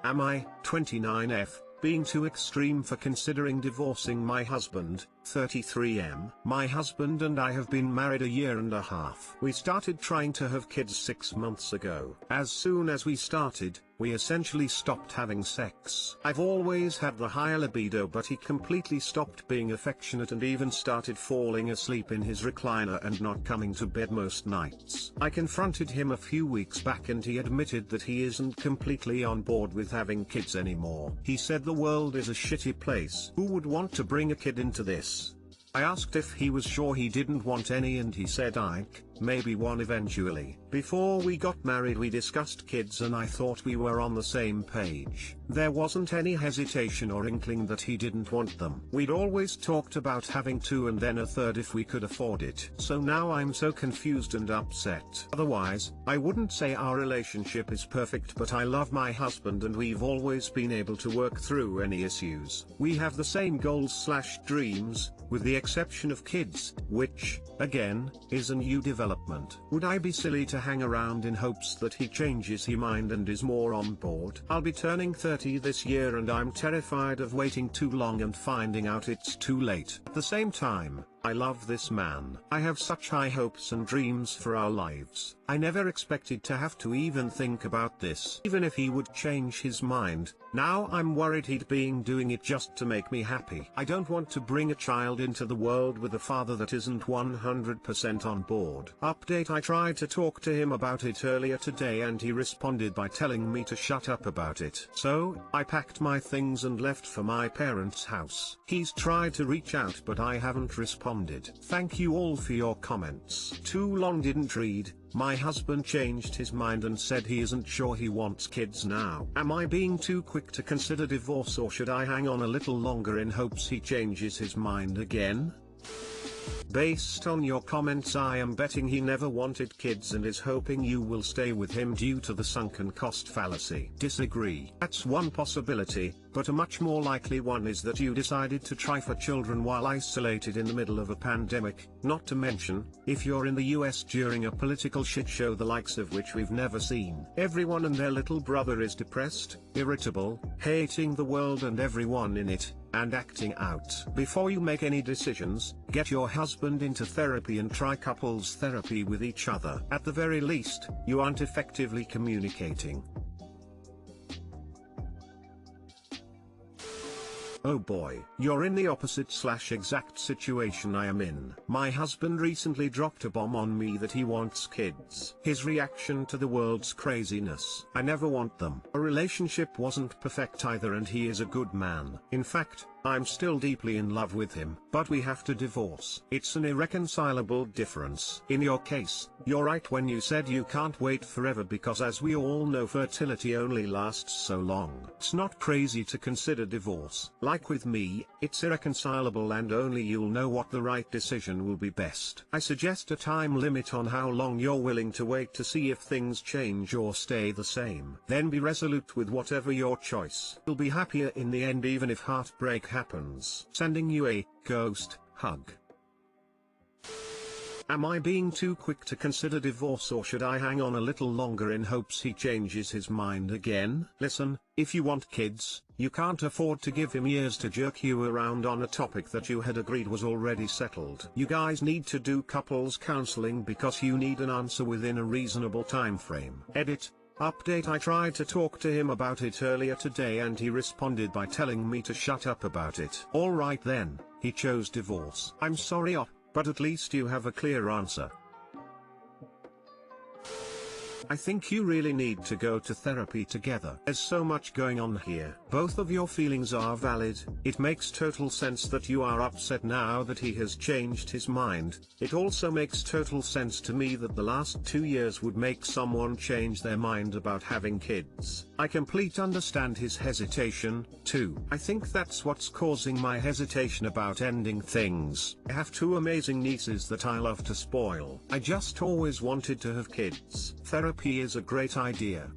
Am I, 29F, being too extreme for considering divorcing my husband, 33M? My husband and I have been married a year and a half. We started trying to have kids 6 months ago. As soon as we started, we essentially stopped having sex. I've always had the higher libido, but he completely stopped being affectionate and even started falling asleep in his recliner and not coming to bed most nights. I confronted him a few weeks back and he admitted that he isn't completely on board with having kids anymore. He said the world is a shitty place. Who would want to bring a kid into this? I asked if he was sure he didn't want any and he said maybe one eventually. Before we got married we discussed kids and I thought we were on the same page. There wasn't any hesitation or inkling that he didn't want them. We'd always talked about having 2 and then a third if we could afford it. So now I'm so confused and upset. Otherwise, I wouldn't say our relationship is perfect, but I love my husband and we've always been able to work through any issues. We have the same goals/dreams, with the exception of kids, which, again, is a new development. Would I be silly to hang around in hopes that he changes his mind and is more on board? I'll be turning 30 this year and I'm terrified of waiting too long and finding out it's too late. At the same time, I love this man. I have such high hopes and dreams for our lives. I never expected to have to even think about this. Even if he would change his mind, now I'm worried he'd been doing it just to make me happy. I don't want to bring a child into the world with a father that isn't 100% on board. Update: I tried to talk to him about it earlier today and he responded by telling me to shut up about it. So, I packed my things and left for my parents' house. He's tried to reach out but I haven't responded. Thank you all for your comments. Too long didn't read. My husband changed his mind and said he isn't sure he wants kids now. Am I being too quick to consider divorce, or should I hang on a little longer in hopes he changes his mind again? Based on your comments, I am betting he never wanted kids and is hoping you will stay with him due to the sunken cost fallacy. Disagree. That's one possibility, but a much more likely one is that you decided to try for children while isolated in the middle of a pandemic, not to mention, if you're in the US during a political shit show the likes of which we've never seen. Everyone and their little brother is depressed, irritable, hating the world and everyone in it, and acting out. Before you make any decisions, get your husband into therapy and try couples therapy with each other. At the very least, you aren't effectively communicating. Oh boy, you're in the opposite/exact situation I am in. My husband recently dropped a bomb on me that he wants kids. His reaction to the world's craziness: I never want them. Our relationship wasn't perfect either and he is a good man. In fact, I'm still deeply in love with him, but we have to divorce. It's an irreconcilable difference. In your case, you're right when you said you can't wait forever because, as we all know, fertility only lasts so long. It's not crazy to consider divorce. Like with me, it's irreconcilable and only you'll know what the right decision will be best. I suggest a time limit on how long you're willing to wait to see if things change or stay the same. Then be resolute with whatever your choice. You'll be happier in the end even if heartbreak happens. Sending you a ghost hug. Am I being too quick to consider divorce, or should I hang on a little longer in hopes he changes his mind again? Listen, if you want kids, you can't afford to give him years to jerk you around on a topic that you had agreed was already settled. You guys need to do couples counseling because you need an answer within a reasonable time frame. Edit. Update: I tried to talk to him about it earlier today and he responded by telling me to shut up about it. Alright then, he chose divorce. I'm sorry, but at least you have a clear answer. I think you really need to go to therapy together. There's so much going on here. Both of your feelings are valid. It makes total sense that you are upset now that he has changed his mind. It also makes total sense to me that the last 2 years would make someone change their mind about having kids. I completely understand his hesitation, too. I think that's what's causing my hesitation about ending things. I have 2 amazing nieces that I love to spoil. I just always wanted to have kids. Therapy is a great idea.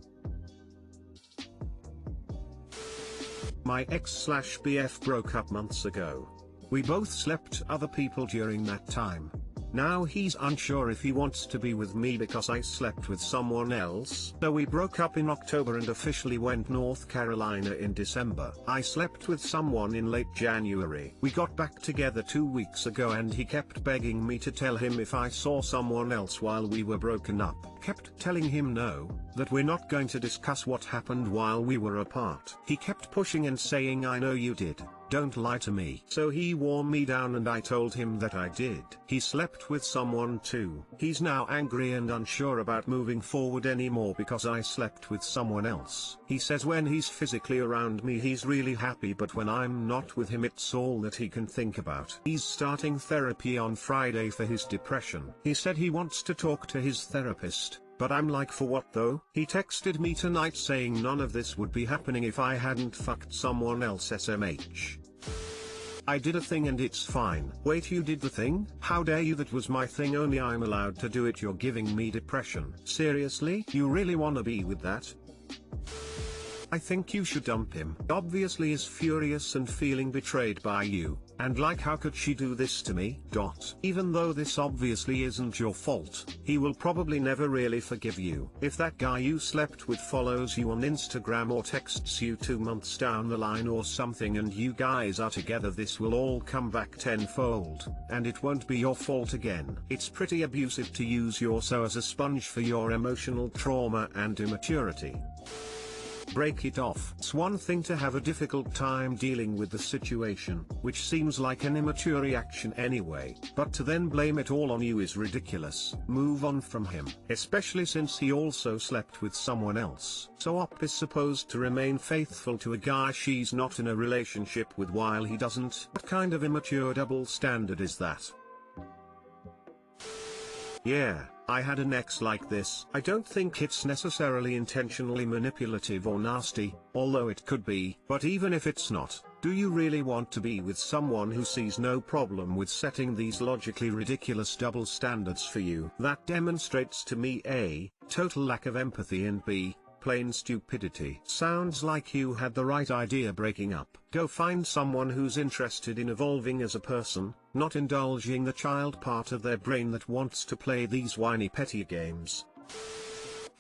My ex/BF broke up months ago. We both slept other people during that time. Now he's unsure if he wants to be with me because I slept with someone else. So we broke up in October and officially went North Carolina in December. I slept with someone in late January. We got back together 2 weeks ago and he kept begging me to tell him if I saw someone else while we were broken up. Kept telling him no, that we're not going to discuss what happened while we were apart. He kept pushing and saying, I know you did, don't lie to me. So he wore me down and I told him that I did. He slept with someone too. He's now angry and unsure about moving forward anymore because I slept with someone else. He says when he's physically around me he's really happy, but when I'm not with him it's all that he can think about. He's starting therapy on Friday for his depression. He said he wants to talk to his therapist. But I'm like, for what though? He texted me tonight saying none of this would be happening if I hadn't fucked someone else SMH. I did a thing and it's fine. Wait, you did the thing? How dare you? That was my thing, only I'm allowed to do it. You're giving me depression. Seriously? You really wanna be with that? I think you should dump him. Obviously is furious and feeling betrayed by you, and like, how could she do this to me? Even though this obviously isn't your fault, he will probably never really forgive you. If that guy you slept with follows you on Instagram or texts you 2 months down the line or something and you guys are together, this will all come back tenfold, and it won't be your fault again. It's pretty abusive to use your so as a sponge for your emotional trauma and immaturity. Break it off. It's one thing to have a difficult time dealing with the situation, which seems like an immature reaction anyway, but to then blame it all on you is ridiculous. Move on from him, especially since he also slept with someone else. So Op is supposed to remain faithful to a guy she's not in a relationship with while he doesn't? What kind of immature double standard is that? Yeah, I had an ex like this. I don't think it's necessarily intentionally manipulative or nasty, although it could be. But even if it's not, do you really want to be with someone who sees no problem with setting these logically ridiculous double standards for you? That demonstrates to me A, total lack of empathy, and B, plain stupidity. Sounds like you had the right idea breaking up. Go find someone who's interested in evolving as a person, not indulging the child part of their brain that wants to play these whiny petty games.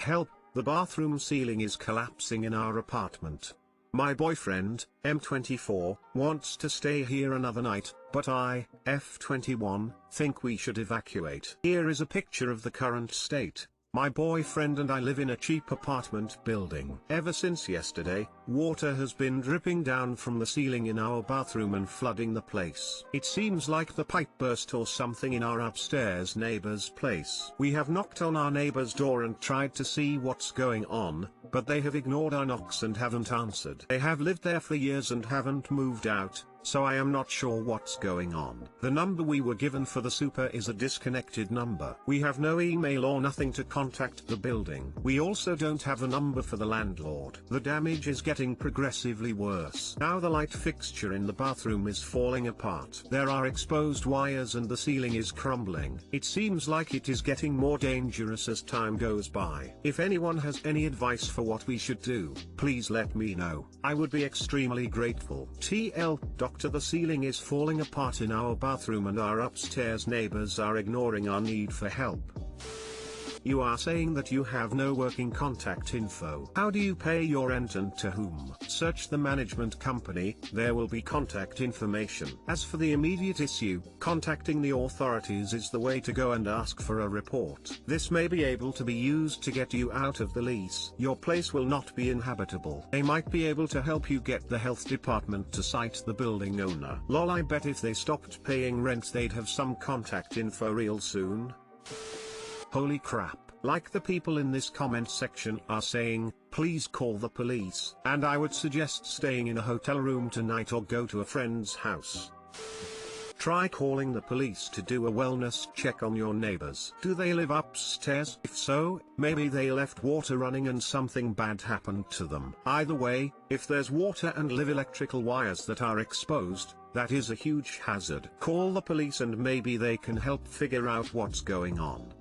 Help, the bathroom ceiling is collapsing in our apartment. My boyfriend, M24, wants to stay here another night, but I, F21, think we should evacuate. Here is a picture of the current state. My boyfriend and I live in a cheap apartment building. Ever since yesterday, water has been dripping down from the ceiling in our bathroom and flooding the place. It seems like the pipe burst or something in our upstairs neighbor's place. We have knocked on our neighbor's door and tried to see what's going on, but they have ignored our knocks and haven't answered. They have lived there for years and haven't moved out, so I am not sure what's going on. The number we were given for the super is a disconnected number. We have no email or nothing to contact the building. We also don't have a number for the landlord. The damage is getting progressively worse. Now the light fixture in the bathroom is falling apart. There are exposed wires and the ceiling is crumbling. It seems like it is getting more dangerous as time goes by. If anyone has any advice for what we should do, please let me know. I would be extremely grateful. TL. Doctor, the ceiling is falling apart in our bathroom and our upstairs neighbors are ignoring our need for help. You are saying that you have no working contact info. How do you pay your rent and to whom? Search the management company, there will be contact information. As for the immediate issue, contacting the authorities is the way to go and ask for a report. This may be able to be used to get you out of the lease. Your place will not be inhabitable. They might be able to help you get the health department to cite the building owner. Lol, I bet if they stopped paying rent they'd have some contact info real soon. Holy crap, like the people in this comment section are saying, please call the police. And I would suggest staying in a hotel room tonight or go to a friend's house. Try calling the police to do a wellness check on your neighbors. Do they live upstairs? If so, maybe they left water running and something bad happened to them. Either way, if there's water and live electrical wires that are exposed, that is a huge hazard. Call the police and maybe they can help figure out what's going on.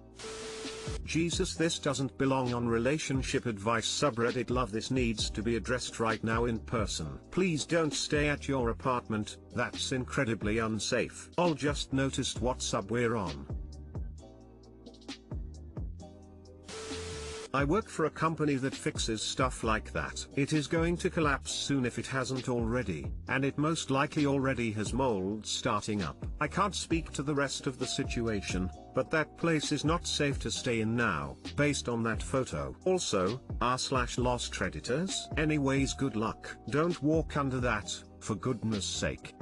Jesus, this doesn't belong on relationship advice subreddit. Love, this needs to be addressed right now in person. Please don't stay at your apartment, that's incredibly unsafe. I'll just noticed what sub we're on. I work for a company that fixes stuff like that. It is going to collapse soon if it hasn't already, and it most likely already has mold starting up. I can't speak to the rest of the situation, but that place is not safe to stay in now, based on that photo. Also, r/lost Redditors. Anyways, good luck. Don't walk under that, for goodness sake.